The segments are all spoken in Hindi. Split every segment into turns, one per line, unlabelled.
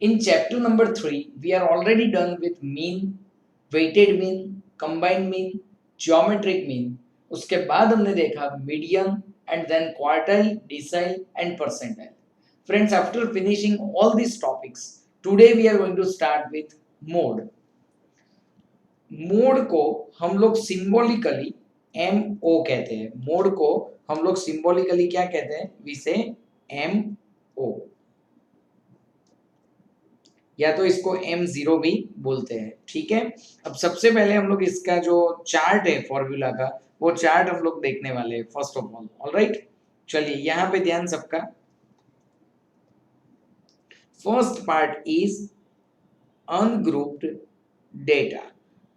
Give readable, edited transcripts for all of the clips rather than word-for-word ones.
In chapter number 3, we are already done with mean, weighted mean, combined mean, geometric mean. उसके बाद हमने देखा median and then quartile, decile and percentile. Friends, after finishing all these topics, today we are going to start with mode. Mode को हम लोग सिंबॉलिकली MO कहते हैं. मोड को हम लोग सिंबॉलिकली क्या कहते हैं? वी से MO, या तो इसको M0 भी बोलते हैं. ठीक है, अब सबसे पहले हम लोग इसका जो चार्ट है फॉर्मूला का, वो चार्ट हम लोग देखने वाले हैं फर्स्ट ऑफ ऑल. ऑलराइट, चलिए यहाँ पे ध्यान सबका. First part is ungrouped data.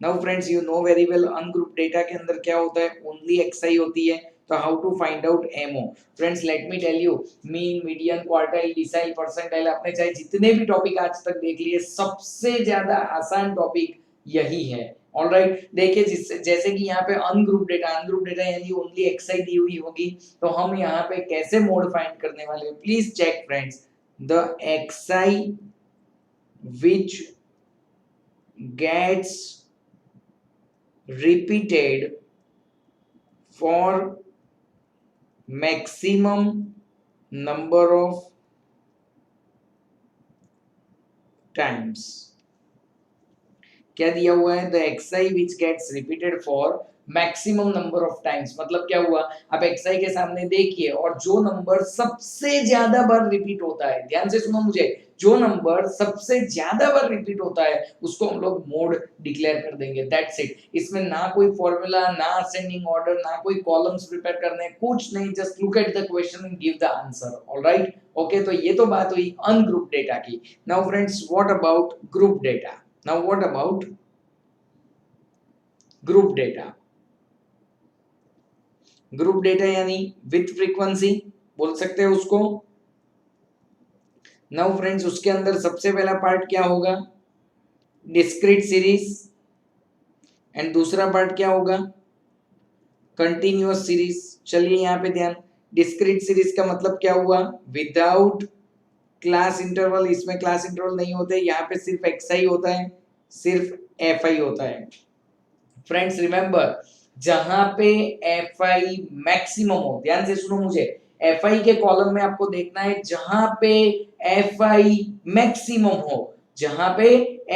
Now friends, you know very well ungrouped data के अंदर क्या होता है? ओनली एक्सआई होती है. तो how to find out MO? Friends, let me tell you, mean, median, quartile, decile, percentile, आपने चाहे जितने भी टॉपिक आज तक देख लिए, सबसे ज्यादा आसान टॉपिक यही है. ऑलराइट, देखिए जैसे कि यहाँ पे अनग्रुप डेटा यानी ओनली एक्सआई दी हुई होगी, तो हम यहाँ पे कैसे मोड फाइंड करने वाले हैं? Please check friends, the x i which gets repeated for maximum number of times. क्या दिया हुआ है? The x i which gets repeated for maximum number of times. मतलब क्या हुआ? आप एक्सआई के सामने देखिए, और जो नंबर सबसे ज्यादा बार रिपीट होता है, ध्यान से सुनो मुझे, जो नंबर सबसे ज्यादा बार रिपीट होता है उसको हम लोग मोड डिक्लेयर कर देंगे. That's it. इसमें ना कोई फॉर्मूला, ना असेंडिंग ऑर्डर, ना कोई कॉलम्स प्रिपेयर करने, कुछ नहीं. Just look at the question and give the answer. Alright, okay. तो ये तो बात हुई अनग्रुप डेटा की. Now friends, what about group data? Now what about group data? Group data यानी विथ फ्रीक्वेंसी बोल सकते हैं उसको. नाउ फ्रेंड्स, उसके अंदर सबसे पहला पार्ट क्या होगा? Discrete series. एंड दूसरा पार्ट क्या होगा? Continuous series. चलिए यहाँ पे ध्यान. डिस्क्रीट सीरीज का मतलब क्या हुआ? Without class interval. इसमें क्लास इंटरवल नहीं होते, यहाँ पे सिर्फ एक्सआई होता है, सिर्फ एफआई होता है. फ्रेंड्स रिमेंबर, जहां पे एफआई मैक्सिमम हो, ध्यान से सुनो मुझे, एफआई के कॉलम में आपको देखना है जहां पे एफआई मैक्सिमम हो. जहां पे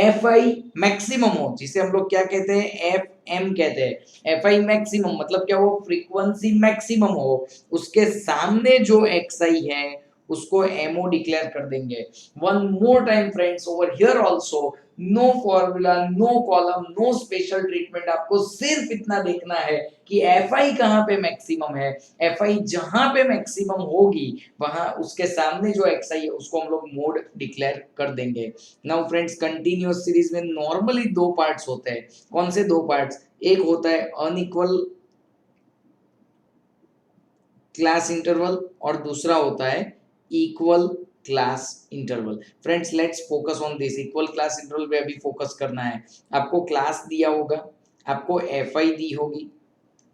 एफआई मैक्सिमम हो, जिसे हम लोग क्या कहते हैं? एफएम कहते हैं. एफआई मैक्सिमम मतलब क्या हो? फ्रीक्वेंसी मैक्सिमम हो. उसके सामने जो एक्सआई है उसको एमओ डिक्लेयर कर देंगे. One more time friends, over here also, no formula, no column, no special treatment. आपको सिर्फ इतना देखना है कि एफआई कहां पे मैक्सिमम है. एफआई जहां पे मैक्सिमम होगी, वहां उसके सामने जो एक्सआई है उसको हम लोग मोड डिक्लेयर कर देंगे. नाउ फ्रेंड्स, कंटिन्यूअस सीरीज में नॉर्मली दो पार्ट्स होते हैं. कौन से दो पार्ट्स? एक होता है अनइक्वल क्लास इंटरवल और दूसरा होता है equal class interval. Friends, let's focus on this. Equal class interval पे अभी फोकस करना है. आपको क्लास दिया होगा, आपको एफआई दी होगी.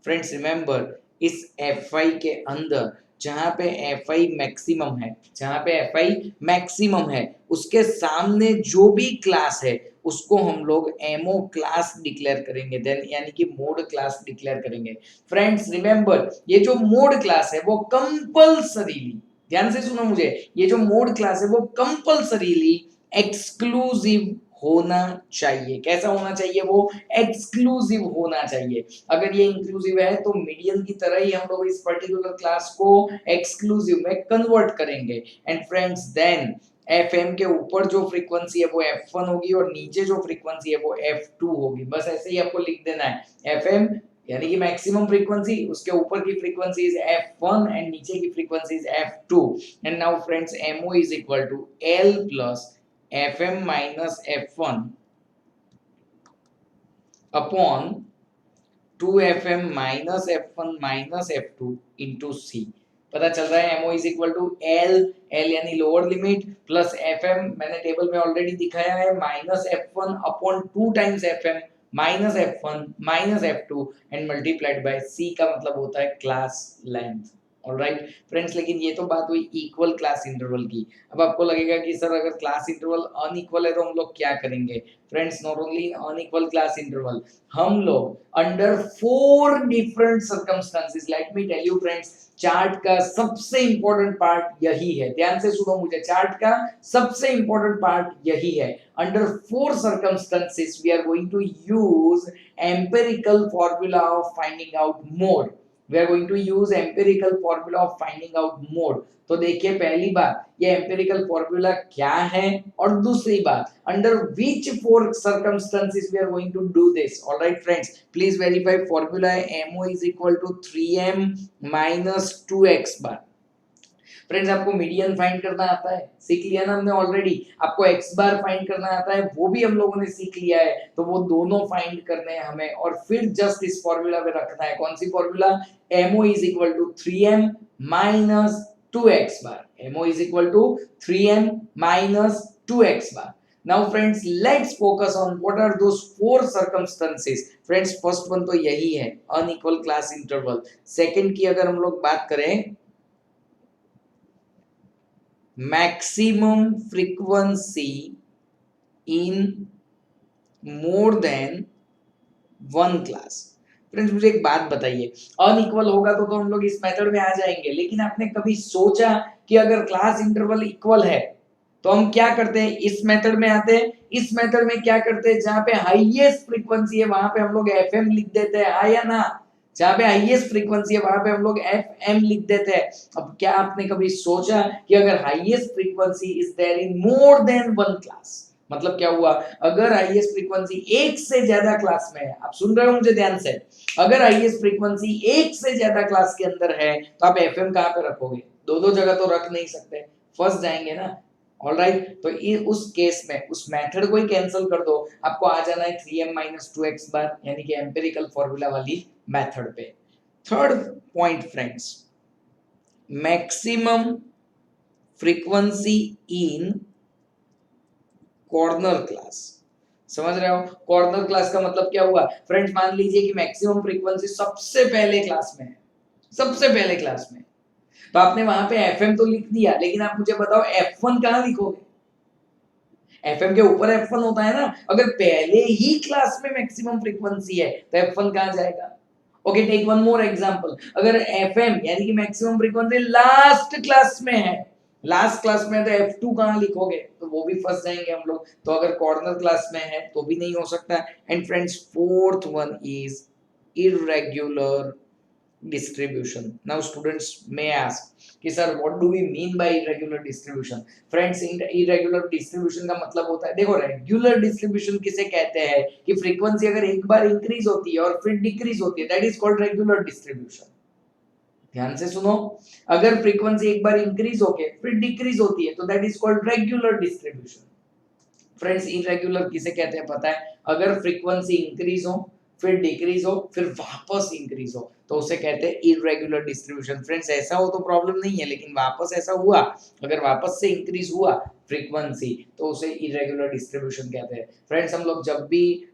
फ्रेंड्स रिमेंबर, इस एफआई के अंदर जहां पे एफआई मैक्सिमम है, जहां पे एफआई मैक्सिमम है, उसके सामने जो भी क्लास है उसको हम लोग एमओ क्लास डिक्लेयर करेंगे. देन यानी कि मोड क्लास डिक्लेयर करेंगे. फ्रेंड्स रिमेंबर, ये जो मोड क्लास है वो कंपल्सरीली, ध्यान से सुनो मुझे, ये जो मोड क्लास है वो कंपल्सरीली एक्सक्लूसिव होना चाहिए. कैसा होना चाहिए? वो एक्सक्लूसिव होना चाहिए. अगर ये इंक्लूसिव है तो मीडियन की तरह ही हम लोग इस पर्टिकुलर क्लास को एक्सक्लूसिव में कन्वर्ट करेंगे. एंड फ्रेंड्स, देन एफएम के ऊपर जो फ्रीक्वेंसी है वो F1 होगी और नीचे जो फ्रीक्वेंसी है वो F2 होगी. बस ऐसे ही आपको लिख देना है. एफएम यानी कि मैक्सिमम फ्रीक्वेंसी, उसके ऊपर की फ्रीक्वेंसी इज F1 एंड नीचे की frequency is F2. And now friends, MO is equal to L plus Fm minus F1 upon 2Fm minus F1 minus F2 into C. पता चल रहा है MO is equal to L यानी लोअर लिमिट प्लस FM, मैंने टेबल में ऑलरेडी दिखाया है, minus F1 upon 2 times FM minus F1 minus F2 and multiplied by C का मतलब होता है क्लास लेंथ. ऑलराइट फ्रेंड्स, लेकिन ये तो बात हुई इक्वल क्लास इंटरवल की। अब आपको लगेगा कि सर अगर क्लास इंटरवल अनइक्वल है तो हम लोग क्या करेंगे? Friends, not only unequal class interval, हम लोग under 4 different circumstances, let me tell you friends, chart का सबसे इंपॉर्टेंट पार्ट यही है, ध्यान से सुनो मुझे, चार्ट का सबसे इंपॉर्टेंट पार्ट यही है। Under 4 circumstances we are going to use empirical formula of finding out mode, we are going to use empirical formula of finding out mode। तो देखिए, पहली बात, ये एम्पिरिकल फॉर्मूला क्या है, और दूसरी बात, under which 4 circumstances we are going to do this। Alright friends, please verify, formula है MO is equal to 3m minus 2x bar। Friends, आपको मीडियन फाइंड करना आता है, सीख लिया ना हमने ऑलरेडी। आपको एक्स बार फाइंड करना आता है, वो भी हम लोगों ने सीख लिया है। तो वो दोनों फाइंड करने हैं हमें, और फिर जस्ट इस फॉर्मूला पे रखना है। कौन सी formula? MO is equal to 3m minus 2x bar। MO is equal to 3m minus 2x bar। Now friends, let's focus on what are those 4 circumstances। friends, first one तो यही है, unequal class interval। second की अगर हम लोग बात करें, maximum frequency in more than one class। Friends, मुझे एक बात बताइए, अनइक्वल होगा तो हम लोग इस मेथड में आ जाएंगे, लेकिन आपने कभी सोचा कि अगर क्लास इंटरवल इक्वल है तो हम क्या करते हैं? इस मेथड में आते हैं। इस मेथड में क्या करते हैं? जहां पे हाईएस्ट फ्रीक्वेंसी है वहां पे हम लोग एफएम लिख देते हैं, हाँ या ना? जहां पे हाईएस्ट फ्रीक्वेंसी है वहां पे हम लोग एफएम लिख देते हैं। अब क्या आपने कभी सोचा कि अगर highest frequency is there in more than one class, मतलब क्या हुआ? अगर हाईएस्ट फ्रीक्वेंसी एक से ज्यादा क्लास में है, आप सुन रहे हो मुझे ध्यान से, अगर हाईएस्ट फ्रीक्वेंसी एक से ज्यादा क्लास के अंदर है तो आप एफएम कहां पे रखोगे? दो जगह तो रख नहीं सकते, फंस जाएंगे ना। ऑलराइट, तो ये उस केस में उस मेथड को ही कैंसिल कर दो, आपको आ जाना है 3m minus 2x बार, यानी कि एम्पिरिकल फॉर्मूला वाली मेथड पे। Third point friends, maximum frequency in corner class. समझ रहे हो? कॉर्नर क्लास का मतलब क्या हुआ? फ्रेंड्स, मान लीजिए कि मैक्सिमम फ्रीक्वेंसी सबसे पहले क्लास में है, सबसे पहले क्लास में, तो आपने वहां पे एफएम तो लिख दिया, लेकिन आप मुझे बताओ F1 कहां लिखोगे? एफएम के ऊपर F1 होता है ना। अगर पहले ही क्लास में मैक्सिमम फ्रीक्वेंसी है तो F1 कहां जाएगा? Okay, take one more example, अगर एफएम यानी कि मैक्सिमम फ्रीक्वेंसी लास्ट क्लास में है, लास्ट क्लास में, तो F2 कहां लिखोगे? तो वो भी फंस जाएंगे हम लोग। तो अगर कॉर्नर क्लास में है तो भी नहीं हो सकता। And friends, fourth one is irregular distribution। now students may ask कि sir what do we mean by irregular distribution? friends, irregular distribution का मतलब होता है, देखो, रेगुलर डिस्ट्रीब्यूशन किसे कहते हैं कि फ्रीक्वेंसी अगर एक बार इंक्रीज होती है और फिर डिक्रीज होती है, that is called regular distribution. ध्यान से सुनो, अगर फ्रीक्वेंसी एक बार इंक्रीज होके फिर डिक्रीज होती है तो that is called regular distribution. Friends, irregular किसे कहते हैं पता है? अगर फ्रीक्वेंसी इंक्रीज हो, फिर डिक्रीज हो, फिर वापस इंक्रीज हो, तो उसे कहते हैं इरेगुलर डिस्ट्रीब्यूशन। फ्रेंड्स, ऐसा हो तो प्रॉब्लम नहीं है, लेकिन वापस ऐसा हुआ, अगर वापस से इंक्रीज हुआ फ्रीक्वेंसी, तो उसे इरेगुलर डिस्ट्रीब्यूशन कहते हैं। फ्रेंड्स, हम लोग जब भी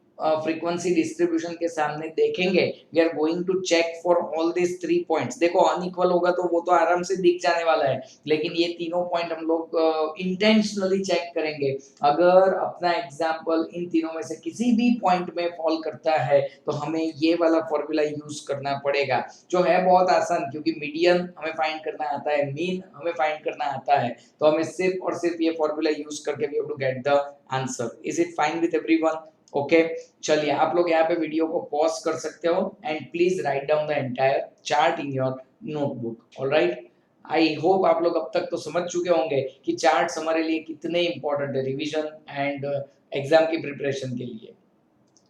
फ्रीक्वेंसी डिस्ट्रीब्यूशन के सामने देखेंगे, we are going to check for all this 3 points. देखो, अनइक्वल होगा तो वो तो आराम से दिख जाने वाला है, लेकिन ये तीनों पॉइंट हम लोग इंटेंशनली चेक करेंगे। अगर अपना एग्जाम्पल इन तीनों में से किसी भी पॉइंट में फॉल करता है तो हमें ये वाला फॉर्मूला यूज करना पड़ेगा, जो है बहुत आसान, क्योंकि मीडियन हमें फाइंड करना आता है, मीन हमें फाइंड करना आता है, तो हमें सिर्फ और सिर्फ ये फॉर्मूला यूज करके we have to get the answer. Is it fine with everyone? Okay, चलिए आप लोग यहाँ पे वीडियो को पॉज कर सकते हो and please write down the entire chart in your notebook. Alright, I hope आप लोग अब तक तो समझ चुके होंगे कि चार्ट्स हमारे लिए कितने इंपॉर्टेंट है रिवीजन एंड एग्जाम की प्रिपरेशन के लिए।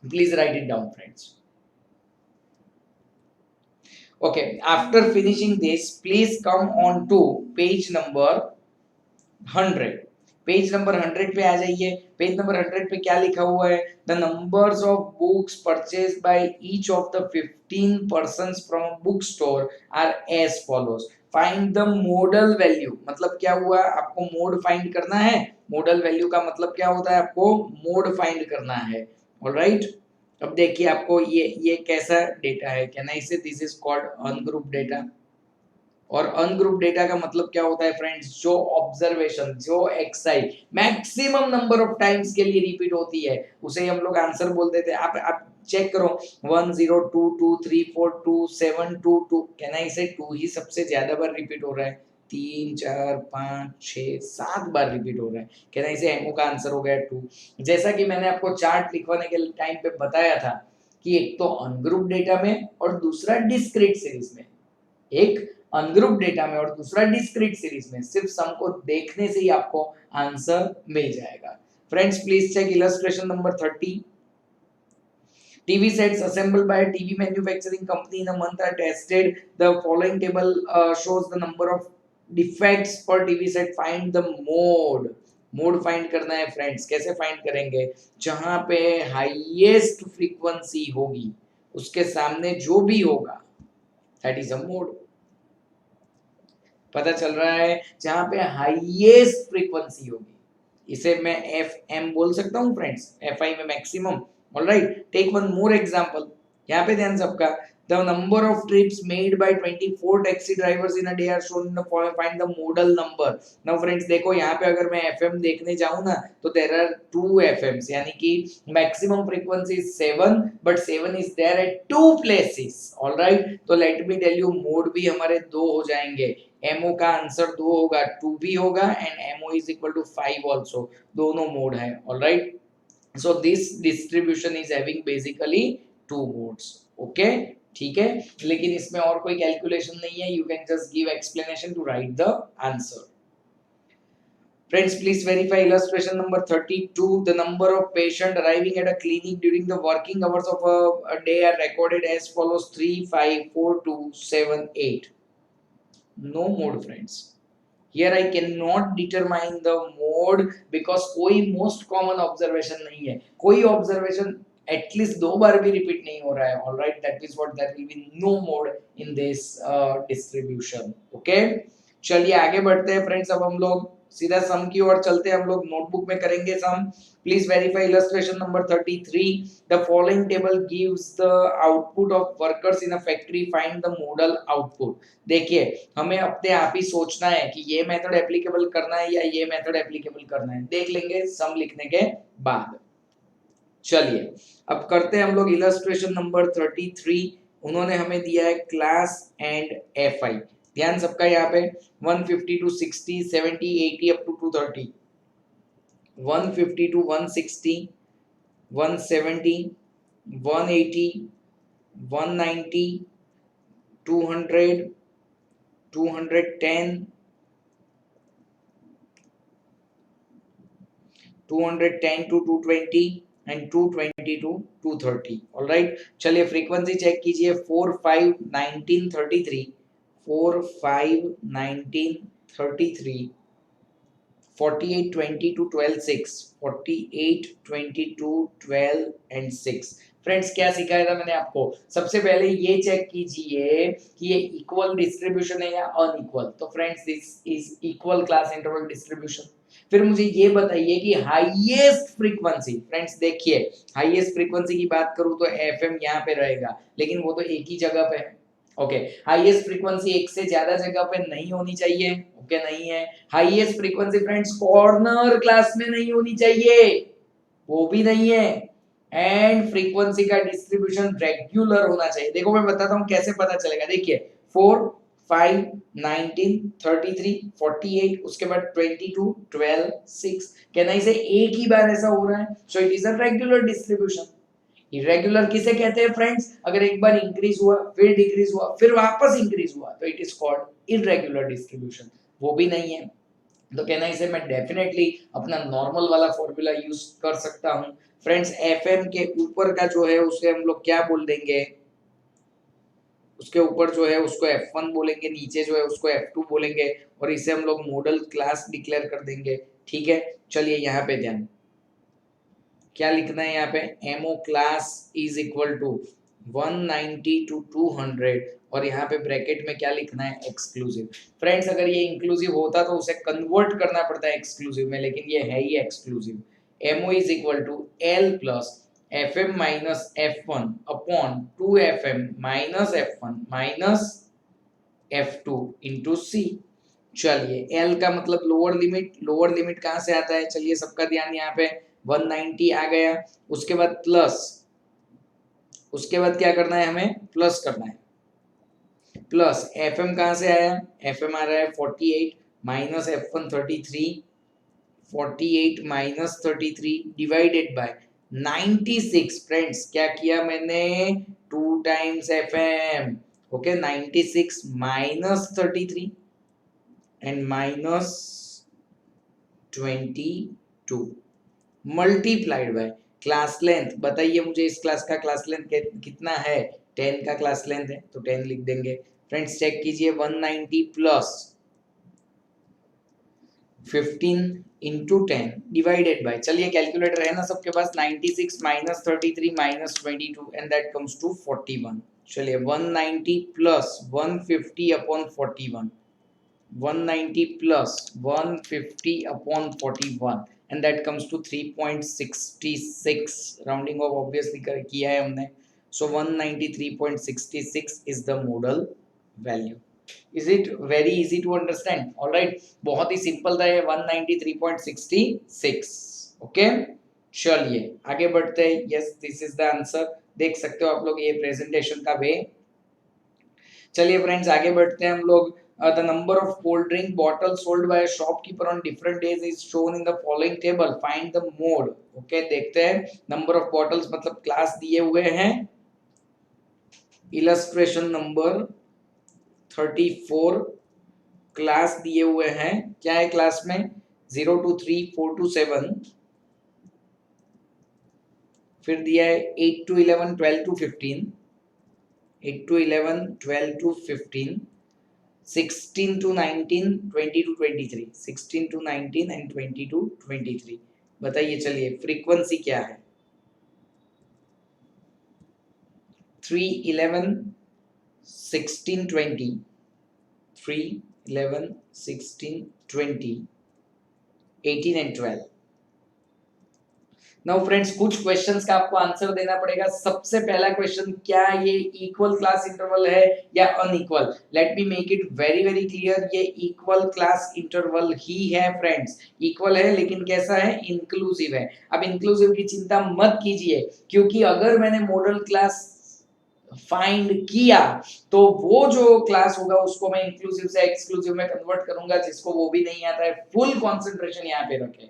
Please write it down friends. Okay, after finishing this please come on to page number 100। Page number 100 पे आ जाइए। पेज नंबर 100 पे क्या लिखा हुआ है? The numbers of books purchase by each of the 15 persons from book store are as follows. Find the modal value. मतलब क्या हुआ? आपको मोड फाइंड करना है। मोडल वैल्यू का मतलब क्या होता है? आपको मोड फाइंड करना है। ऑलराइट, अब देखिए आपको ये कैसा डेटा है? कैन आई से this is called ungroup data. और अनग्रुप डेटा का मतलब क्या होता है फ्रेंड्स, जो ऑब्जर्वेशन, जो XI maximum number of times के लिए रिपीट होती है उसे हम लोग आंसर बोल देते हैं। आप चेक करो 1022342722, कहना इसे 2 ही सबसे ज्यादा बार रिपीट हो रहा है, 3 4 5 6 7 बार रिपीट हो रहा है, कहना इसे एमओ का आंसर हो गया 2। जैसा कि मैंने आपको चार्ट लिखवाने के टाइम पे बताया था कि एक तो अनग्रुप डेटा में और दूसरा डिस्क्रीट सीरीज में, एक अनग्रुप डेटा में और दूसरा डिस्क्रीट सीरीज में, सिर्फ सम को देखने से ही आपको आंसर मिल जाएगा। Friends please check illustration number 30। TV sets assembled by a TV manufacturing company in a month are tested. The following table shows the number of defects per TV set. Find the mode. Mode find करना है फ्रेंड्स। कैसे फाइंड करेंगे, जहां पे हाईएस्ट फ्रीक्वेंसी होगी उसके सामने जो भी होगा दैट इज अ मोड। पता चल रहा है, जहां पे हाईएस्ट फ्रीक्वेंसी होगी इसे मैं एफ एम बोल सकता हूं फ्रेंड्स, एफ आई में maximum. Alright, take one more example, यहाँ पे ध्यान सबका। The number of trips made by 24 taxi drivers in a day are shown in the following. Find the modal number. Now friends देखो यहाँ पे अगर मैं FM देखने जाऊँ ना तो there are 2 FMs, यानी कि maximum frequency is 7 but 7 is there at 2 places. Alright, तो let me tell you mode भी हमारे 2 हो जाएंगे। MO का आंसर 2 होगा, 2 भी होगा and MO is equal to 5 also, दोनों मोड है। Alright, so this distribution is having basically 2 modes. Okay, ठीक है, लेकिन इसमें और कोई कैलकुलेशन नहीं है, you can just give explanation to write the answer. Friends, please verify illustration number 32. The number of patients arriving at a clinic during the working hours of a day are recorded as follows: 3, 5, 4, 2, 7, 8. No mode, friends. Here I cannot determine the mode because कोई most common observation नहीं है, कोई observation एटलीस्ट 2 बार भी रिपीट नहीं हो रहा है। Alright, that is what, that will be no mode in this distribution. Okay, चलिए आगे बढ़ते हैं फ्रेंड्स। अब हम लोग सीधा सम की ओर चलते हैं, हम लोग नोटबुक में करेंगे sum. Please verify illustration number 33। The following table gives the output of workers in a factory, find the modal output. देखिए हमें अपने आप ही सोचना है कि ये मेथड एप्लीकेबल करना है या ये मेथड एप्लीकेबल करना है, देख लेंगे सम लिखने के बाद। चलिए अब करते हैं हम लोग इलस्ट्रेशन नंबर 33। उन्होंने हमें दिया है क्लास एंड एफ आई। ध्यान सबका यहाँ पे 150 to 60 70 80 up to 230, 150 to 160 170 180 190 200 210 210 to 220 and 220 to 230। Alright, चलिए फ्रीक्वेंसी चेक कीजिए। 4 5 19 33, 4 5 19 33, 48 22 12 6, 48 22 12 एंड 6। फ्रेंड्स क्या सिखाया था मैंने आपको, सबसे पहले ये चेक कीजिए कि ये इक्वल डिस्ट्रीब्यूशन है या अनइक्वल। तो friends this is equal class interval distribution. फिर मुझे ये बताइए कि हाईएस्ट फ्रीक्वेंसी, फ्रेंड्स देखिए हाईएस्ट फ्रीक्वेंसी की बात करूं तो एफएम यहाँ पे रहेगा, लेकिन वो तो एक ही जगह पे है। ओके, हाईएस्ट फ्रीक्वेंसी एक से ज्यादा जगह पे नहीं होनी चाहिए। ओके, नहीं है। Highest frequency friends corner class में नहीं होनी चाहिए, वो भी नहीं है। एंड फ्रीक्वेंसी का डिस्ट्रीब्यूशन रेगुलर होना चाहिए। देखो मैं बताता हूँ कैसे पता चलेगा। देखिए 4 5 19 33 48, उसके बाद 22 12 6, कहना इसे एक ही बार ऐसा हो रहा है, so it is a regular distribution. Irregular किसे कहते हैं फ्रेंड्स, अगर एक बार इंक्रीज हुआ फिर डिक्रीज हुआ फिर वापस इंक्रीज हुआ तो it is called irregular distribution, वो भी नहीं है। तो कहना इसे मैं डेफिनेटली अपना नॉर्मल वाला फॉर्मूला यूज कर सकता हूं। फ्रेंड्स एफएम के ऊपर का जो है उसे हम लोग क्या बोल देंगे, उसके ऊपर जो है उसको F1 बोलेंगे, नीचे जो है उसको F2 बोलेंगे और इसे हम लोग मॉडल क्लास डिक्लेयर कर देंगे। ठीक है, चलिए यहाँ पे ध्यान, क्या लिखना है यहाँ पे, MO class is equal to 190 to 200 और यहाँ पे ब्रैकेट में क्या लिखना है, एक्सक्लूसिव। फ्रेंड्स अगर ये इंक्लूसिव होता तो उसे कन्वर्ट करना पड़ता है एक्सक्लूसिव में, लेकिन ये है ही exclusive. MO is equal to L plus fm minus f1 upon 2fm minus f1 minus F2 into C. चलिए L का मतलब लोअर लिमिट कहाँ से आता है, चलिए सबका ध्यान यहाँ पे 190 आ गया। उसके बाद प्लस, उसके बाद क्या करना है, हमें प्लस करना है। प्लस Fm कहाँ से आया, Fm आ रहा है 48 minus F1 33, 48 minus 33 divided by 96। Friends क्या किया मैंने, 2 times Fm, okay 96 minus 33 and minus 22 multiplied by class length. बताइए मुझे इस क्लास का क्लास लेंथ कितना है, 10 का क्लास लेंथ है तो 10 लिख देंगे। फ्रेंड्स चेक कीजिए 190 प्लस 15 इंटू 10 डिवाइडेड बाय, चलिए कैलकुलेटर है ना सबके पास, 96 minus 33 minus 22 and that comes to 41। चलिए 190 plus 150 upon 41, 190 plus 150 upon 41 and that comes to 3.66, rounding off obviously किया है हमने, so 193.66 is the modal value. Is it very easy to understand? All right, बहुत ही सिंपल था ये 193.66। ओके चलिए आगे बढ़ते हैं। Yes this is the answer, देख सकते हो आप लोग ये प्रेजेंटेशन का वे। चलिए फ्रेंड्स आगे बढ़ते हैं हम लोग। The number of cold drink bottles sold by a shopkeeper on different days is shown in the following table. Find the mode. Okay, देखते हैं number of bottles मतलब क्लास दिए हुए हैं, illustration number 34 क्लास दिए हुए हैं। क्या है क्लास में, 0 to 3, 4 to 7, फिर दिया है 8 to 11, 12 to 15, 8 to 11, 12 to 15, 16 to 19, 20 to 23, 16 to 19 and 20 to 23। बताइए चलिए फ्रीक्वेंसी क्या है, 3, 11, 16, 20, 3, 11, 16, 20, 18 and 12। नाउ फ्रेंड्स कुछ क्वेश्चंस का आपको आंसर देना पड़ेगा। सबसे पहला क्वेश्चन, क्या ये इक्वल क्लास इंटरवल है या unequal. Let me make it very very clear, ये इक्वल क्लास इंटरवल ही है फ्रेंड्स। इक्वल है लेकिन कैसा है, इंक्लूसिव है। अब इंक्लूसिव की चिंता मत कीजिए, क्योंकि अगर मैंने मॉडल क्लास फाइंड किया तो वो जो क्लास होगा उसको मैं इंक्लूसिव से एक्सक्लूसिव में कन्वर्ट करूंगा। जिसको वो भी नहीं आता है, फुल कंसंट्रेशन यहाँ पे रखें।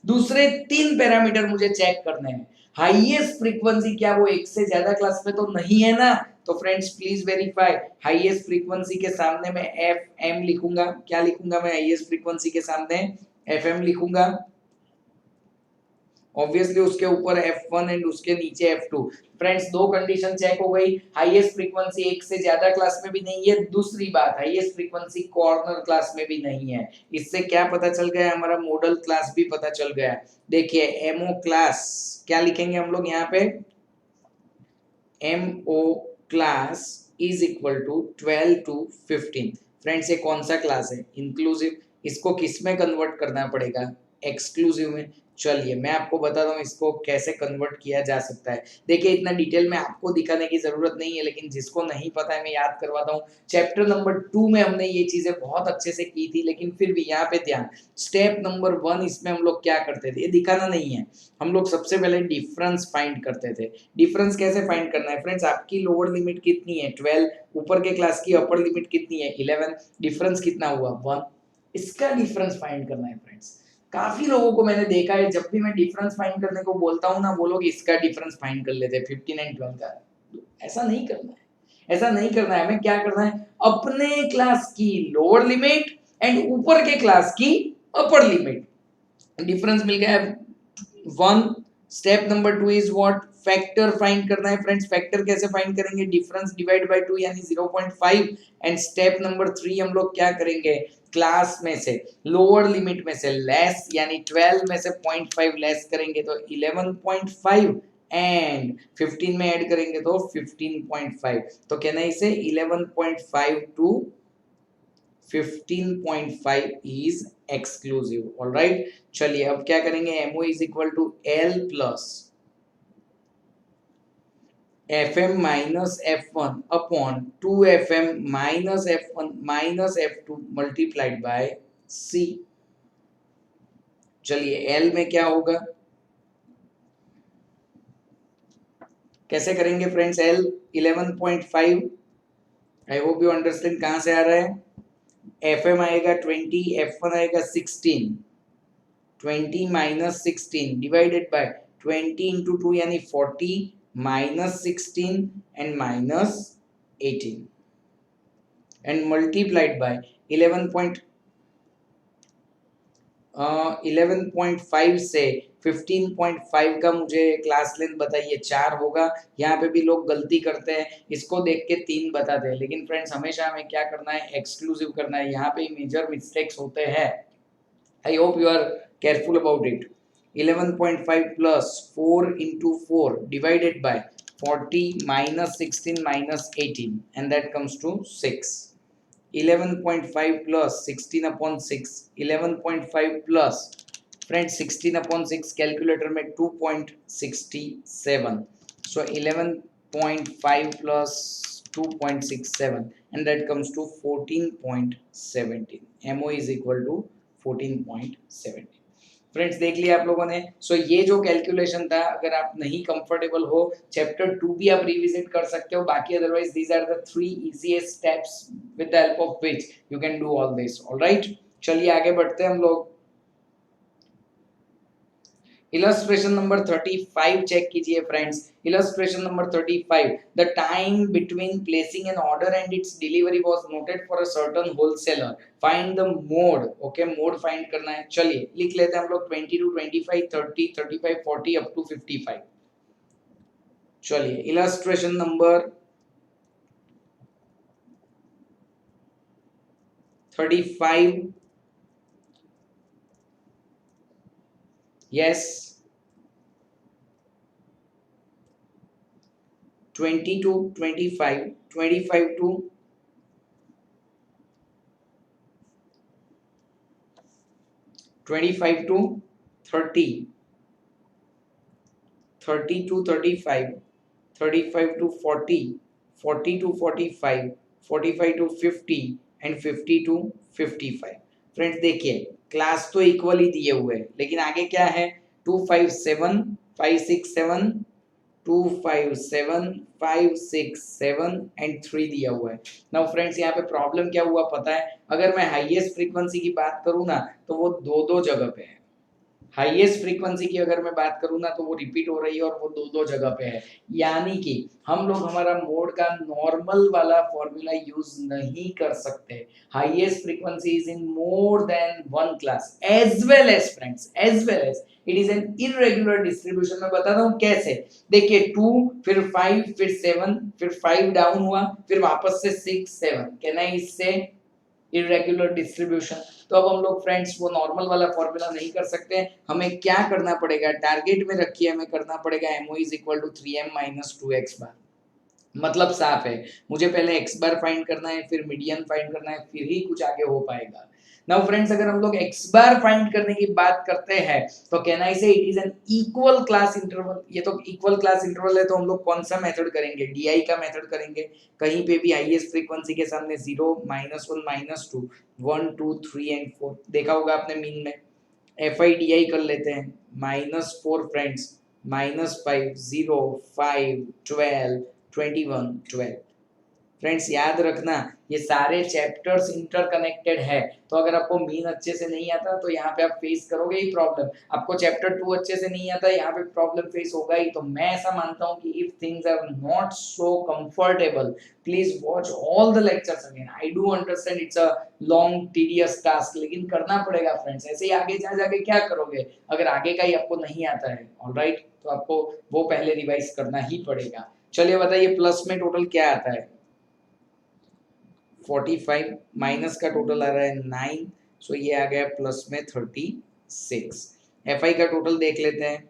दूसरे 3 पैरामीटर मुझे चेक करने हैं। हाईएस्ट फ्रीक्वेंसी, क्या वो एक से ज्यादा क्लास में तो नहीं है ना, तो friends please verify. Highest frequency के सामने मैं एफ एम लिखूंगा। क्या लिखूंगा मैं, हाईएस्ट फ्रीक्वेंसी के सामने एफ एम लिखूंगा। ऑब्वियसली उसके ऊपर F1 एंड उसके नीचे F2। फ्रेंड्स दो कंडीशन चेक हो गई, हाईएस्ट फ्रीक्वेंसी एक से ज्यादा क्लास में भी नहीं है, दूसरी बात हाईएस्ट फ्रीक्वेंसी कॉर्नर क्लास में भी नहीं है। इससे क्या पता चल गया, हमारा मॉडल क्लास भी पता चल गया। देखिए एमओ क्लास क्या लिखेंगे हम लोग यहाँ पे, MO class is equal to 12 to 15। Friends ये कौन सा क्लास है, इंक्लूसिव। इसको किस में कन्वर्ट करना पड़ेगा, एक्सक्लूसिव में। चलिए मैं आपको बताता हूँ इसको कैसे कन्वर्ट किया जा सकता है। देखिए इतना डिटेल में आपको दिखाने की जरूरत नहीं है, लेकिन जिसको नहीं पता है मैं याद करवाता हूँ। चैप्टर नंबर 2 में हमने ये चीजें बहुत अच्छे से की थी, लेकिन फिर भी यहाँ पे ध्यान, स्टेप नंबर 1 इसमें हम लोग क्या करते थे, ये दिखाना नहीं है। हम लोग सबसे पहले डिफरेंस फाइंड करते थे। डिफरेंस कैसे फाइंड करना है फ्रेंड्स, आपकी लोअर लिमिट कितनी है 12, ऊपर के क्लास की अपर लिमिट कितनी है 11, डिफरेंस कितना हुआ 1, इसका डिफरेंस फाइंड करना है फ्रेंड्स। काफी लोगों को मैंने देखा है, जब भी मैं डिफरेंस फाइंड करने को बोलता हूँ ना, वो लोग इसका डिफरेंस फाइंड कर लेते हैं 15 एंड 12 का। ऐसा नहीं करना है, ऐसा नहीं करना है। हमें क्या करना है, अपने क्लास की लोअर लिमिट एंड ऊपर के क्लास की अपर लिमिट, डिफरेंस मिल गया 1। Step number 2 is what, factor find करना है फ्रेंड्स। फैक्टर कैसे फाइंड करेंगे, डिफरेंस डिवाइड बाय 2 यानी 0.5। एंड स्टेप नंबर 3 हम लोग क्या करेंगे, क्लास में से लोअर लिमिट में से लेस यानी 12 में से 0.5 लेस करेंगे तो 11.5 एंड 15 में ऐड करेंगे तो 15.5। तो कहना है इसे 11.5 to 15.5 is exclusive। all right, चलिए अब क्या करेंगे, MO is equal to L plus F M minus F one upon 2 FM minus F1 minus F2 multiplied by C। चलिए एल में क्या होगा, कैसे करेंगे friends, L 11.5। I hope you understand कहां से आ रहा है। एफ एम आएगा 20, F1 आएगा 16, 20 माइनस 16 डिवाइडेड बाय 20 इंटू 2 यानी 40 minus 16 and minus 18 and multiplied by 11.5 से 15.5 का मुझे क्लास लेंथ बताइए, 4 होगा। यहाँ पे भी लोग गलती करते हैं, इसको देख के 3 बताते हैं, लेकिन फ्रेंड्स हमेशा हमें क्या करना है, एक्सक्लूसिव करना है। यहाँ पे मेजर मिस्टेक्स होते हैं। I hope you are careful about it. 11.5 plus 4 into 4 divided by 40 minus 16 minus 18 and that comes to 6. 11.5 plus 16 upon 6. 11.5 plus friends 16 upon 6 calculator में 2.67. So 11.5 plus 2.67 and that comes to 14.17. MO is equal to 14.17। Friends देख लिया आप लोगों ने। सो ये जो कैलकुलेशन था, अगर आप नहीं कंफर्टेबल हो, चैप्टर 2 भी आप रिविजिट कर सकते हो। बाकी otherwise these are the 3 easiest steps with the help of which you can do all this. Alright, चलिए आगे बढ़ते हैं हम लोग। इलस्ट्रेशन नंबर 35 चेक कीजिए friends. Illustration number 35, the time between placing an order and its delivery was noted for a certain wholesaler, find the mode. Okay, mode find करना है। चलिए लिख लेते हैं हम लोग 20 to 25, 30, 35, 40 अप टू 55। चलिए illustration number 35, yes 20 to 25, 25 to 25 to 30, 30 to 35, 35 to 40, 40 to 45, 45 to 50 and 50 to 55। Friends देखिए क्लास तो इक्वली दिए हुए हैं, लेकिन आगे क्या है, 257, 567, 257, 567 एंड 3 दिया हुआ है। नाउ फ्रेंड्स यहाँ पे प्रॉब्लम क्या हुआ पता है, अगर मैं हाईएस्ट फ्रीक्वेंसी की बात करूँ ना तो वो दो जगह पे है। हाईएस्ट फ्रीक्वेंसी की अगर मैं बात करूँ ना तो वो रिपीट हो रही है और वो दो जगह पे है। यानी कि हम लोग हमारा मोड का नॉर्मल वाला फॉर्मूला यूज नहीं कर सकते। Highest frequency is in more than one class as well as friends, as well as it is an irregular distribution. मैं बताता हूँ कैसे। देखिए 2 फिर 5 फिर 7 फिर 5 डाउन हुआ फिर वापस से 6 7, कहना है इससे इरेगुलर डिस्ट्रीब्यूशन। तो अब हम लोग फ्रेंड्स वो नॉर्मल वाला फॉर्मूला नहीं कर सकते। हमें क्या करना पड़ेगा, टारगेट में रखिए, हमें करना पड़ेगा MO is equal to 3m minus 2x bar. मतलब साफ है, मुझे पहले x बार फाइंड करना है, फिर मीडियन फाइंड करना है, फिर ही कुछ आगे हो पाएगा। नाउ फ्रेंड्स अगर हम लोग x बार फाइंड करने की बात करते हैं तो कहना इसे it is N equal class interval. ये तो इक्वल क्लास इंटरवल है, तो हम लोग कौन सा मेथड करेंगे, DI का मेथड करेंगे। कहीं पे भी हाईएस्ट फ्रीक्वेंसी के सामने 0 -1 -2 1 2 3 एंड 4 देखा होगा आपने मीन में। FIDI कर लेते हैं, -4 फ्रेंड्स, -5 0 5 12 21 12। फ्रेंड्स याद रखना ये सारे चैप्टर्स इंटरकनेक्टेड है, तो अगर आपको मीन अच्छे से नहीं आता तो यहाँ पे आप फेस करोगे ही प्रॉब्लम। आपको चैप्टर 2 अच्छे से नहीं आता, यहाँ पे प्रॉब्लम फेस होगा ही। तो मैं ऐसा मानता हूँ कि if things are not so comfortable please watch all the lectures again. I do understand it's a long tedious task, लेकिन करना पड़ेगा फ्रेंड्स। ऐसे ही आगे जा जाके क्या करोगे अगर आगे का ही आपको नहीं आता है, ऑलराइट, तो आपको वो पहले रिवाइज करना ही पड़ेगा। चलिए बताइए प्लस में टोटल क्या आता है, 45 माइनस का टोटल आ रहा है 9, सो ये आ गया प्लस में 36। FI का टोटल देख लेते हैं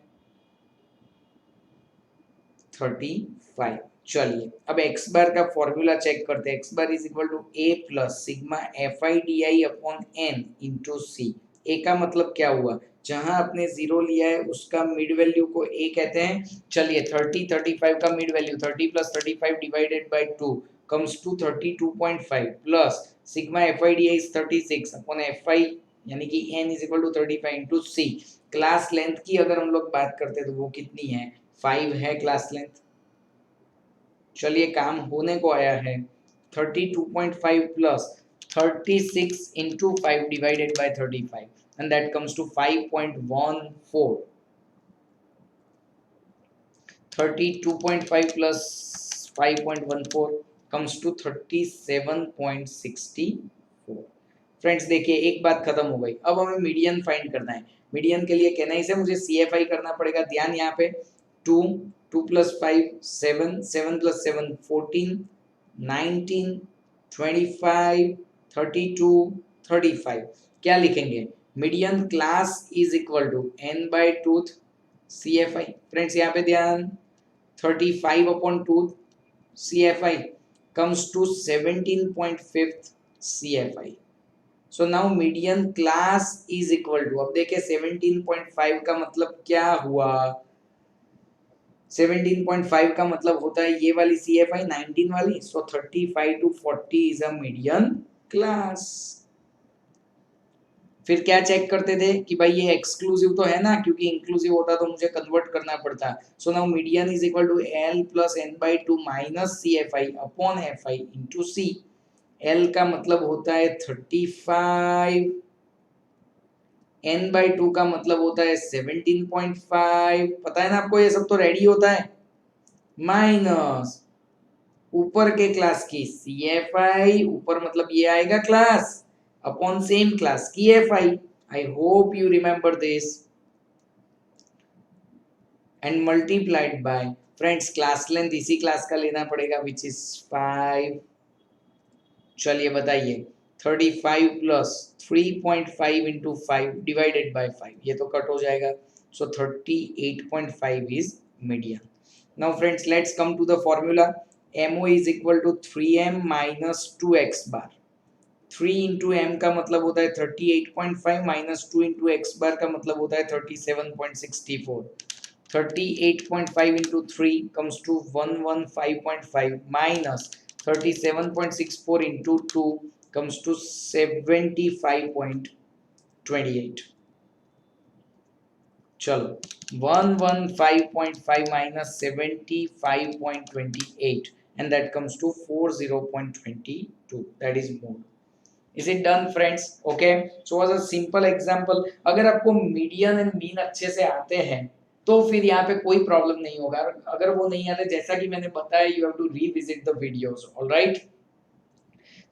35। चलिए अब x बार का फॉर्मूला चेक करते हैं। x bar is equal to a plus sigma FI DI upon n into C. A का मतलब क्या हुआ, जहां आपने 0 लिया है उसका मिड वैल्यू को a कहते हैं। चलिए 30 35 का mid value 30 plus 35 divided by 2 comes to 32.5 plus sigma FIDI is 36 upon FI यानी कि n is equal to 35 into c। Class length की अगर हम लोग बात करते हैं तो वो कितनी है, 5 है क्लास लेंथ। चलिए काम होने को आया है 32.5 plus 36 into 5 divided by 35 and that comes to 5.14। 32.5 plus 5.14 comes to 37.64। Friends देखिए एक बात खत्म हो गई, अब हमें मीडियन फाइंड करना है। मीडियन के लिए कहना इसे मुझे CFI करना पड़ेगा। ध्यान यहाँ पे 2 2 प्लस 5 7 7 प्लस 7 14 19 25 32 35। क्या लिखेंगे, median class is equal to n by टूथ CFI। फ्रेंड्स यहाँ पे ध्यान 35 upon 2 CFI comes to 17.5 CFI। So now median class is equal to, अब देखिए 17.5 का मतलब क्या हुआ, 17.5 का मतलब होता है ये वाली CFI 19 वाली। So 35 to 40 is a median class। फिर क्या चेक करते थे कि भाई ये एक्सक्लूसिव तो है ना, क्योंकि इंक्लूसिव होता तो मुझे कन्वर्ट करना पड़ता। So now median is equal to L plus n by 2 minus CFI upon FI into C। L का मतलब होता है 35, n बाई 2 का मतलब होता है 17.5। पता है ना आपको, ये सब तो रेडी होता है। माइनस ऊपर के क्लास की CFI, ऊपर मतलब ये आएगा क्लास, अपॉन सेम क्लास की FI। I hope you remember this and multiplied by, friends class length इसी क्लास का लेना पड़ेगा which is 5। चलिए बताइए 35 प्लस 3.5 into 5 divided by 5, ये तो कट हो जाएगा। So 38.5 is median। Now friends let's come to the formula। MO is equal to 3m minus 2x bar। 3 into M का मतलब होता है 38.5 माइनस 2 इंटू एक्स बार का मतलब होता है 37.64। 38.5 into 3 comes to 115.5 minus 37.64 into 2 comes to 75.28। चलो 115.5 minus 75.28 and that comes to 40.22, that is more। Is it done friends? Okay, so was a simple example। अगर आपको मीडियन एंड मीन अच्छे से आते हैं तो फिर यहाँ पे कोई प्रॉब्लम नहीं होगा। अगर वो नहीं आते, जैसा कि मैंने बताया, you have to revisit the videos. Alright,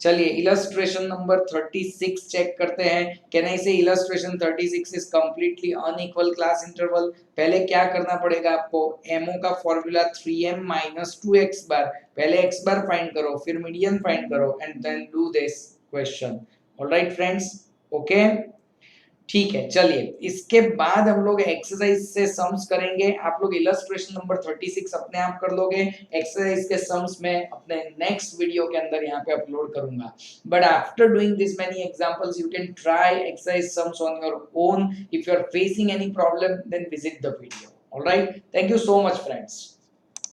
चलिए इलस्ट्रेशन नंबर 36 चेक करते हैं। Can I say illustration 36 is completely unequal class interval. पहले क्या करना पड़ेगा आपको, एमओ का फॉर्मूला 3m माइनस 2x बार। पहले x बार फाइंड करो, फिर मीडियन फाइंड करो and then do this question. Alright friends, okay ठीक है। चलिए इसके बाद हम लोग एक्सरसाइज से सम्स करेंगे। आप लोग इलस्ट्रेशन नंबर 36 अपने आप कर लोगे। एक्सरसाइज के सम्स में अपने नेक्स्ट वीडियो के अंदर यहाँ पे अपलोड करूंगा। But after doing this many examples you can try exercise sums on your own. If you are facing any problem then visit the video. Alright, thank you so much friends.